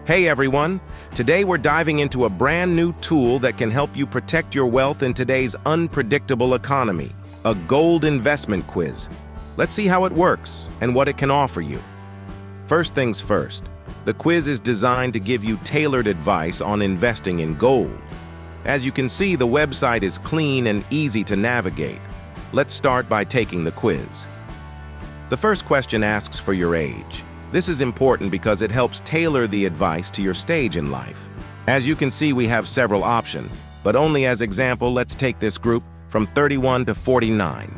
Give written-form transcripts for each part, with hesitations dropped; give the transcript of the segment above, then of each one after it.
Hey everyone, today we're diving into a brand new tool that can help you protect your wealth in today's unpredictable economy, a gold investment quiz. Let's see how it works and what it can offer you. First things first, the quiz is designed to give you tailored advice on investing in gold. As you can see, the website is clean and easy to navigate. Let's start by taking the quiz. The first question asks for your age. This is important because it helps tailor the advice to your stage in life. As you can see, we have several options, but only as example, let's take this group from 31 to 49.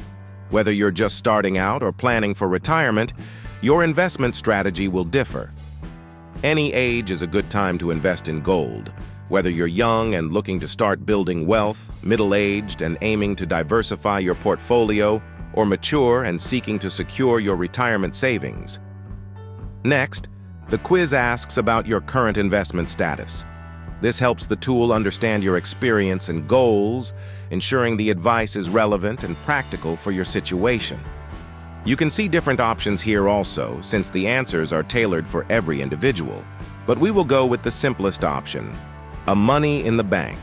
Whether you're just starting out or planning for retirement, your investment strategy will differ. Any age is a good time to invest in gold. Whether you're young and looking to start building wealth, middle-aged and aiming to diversify your portfolio, or mature and seeking to secure your retirement savings. Next, the quiz asks about your current investment status. This helps the tool understand your experience and goals, ensuring the advice is relevant and practical for your situation. You can see different options here also, since the answers are tailored for every individual. But we will go with the simplest option, a money in the bank.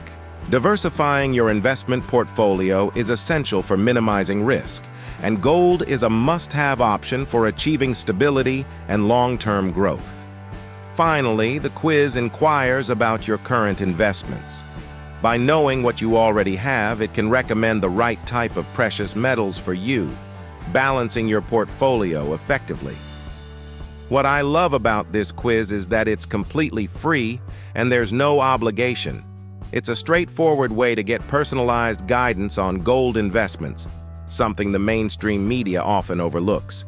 Diversifying your investment portfolio is essential for minimizing risk, and gold is a must-have option for achieving stability and long-term growth. Finally, the quiz inquires about your current investments. By knowing what you already have, it can recommend the right type of precious metals for you, balancing your portfolio effectively. What I love about this quiz is that it's completely free and there's no obligation. It's a straightforward way to get personalized guidance on gold investments, something the mainstream media often overlooks.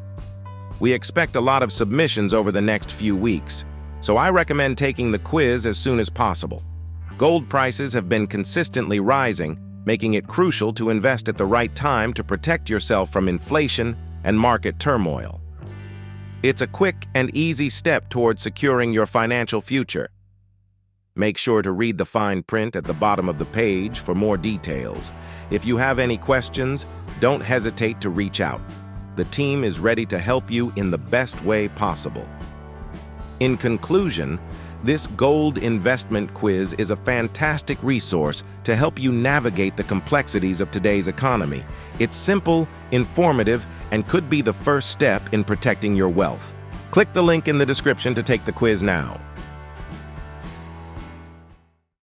We expect a lot of submissions over the next few weeks, so I recommend taking the quiz as soon as possible. Gold prices have been consistently rising, making it crucial to invest at the right time to protect yourself from inflation and market turmoil. It's a quick and easy step towards securing your financial future. Make sure to read the fine print at the bottom of the page for more details. If you have any questions, don't hesitate to reach out. The team is ready to help you in the best way possible. In conclusion, this gold investment quiz is a fantastic resource to help you navigate the complexities of today's economy. It's simple, informative, and could be the first step in protecting your wealth. Click the link in the description to take the quiz now.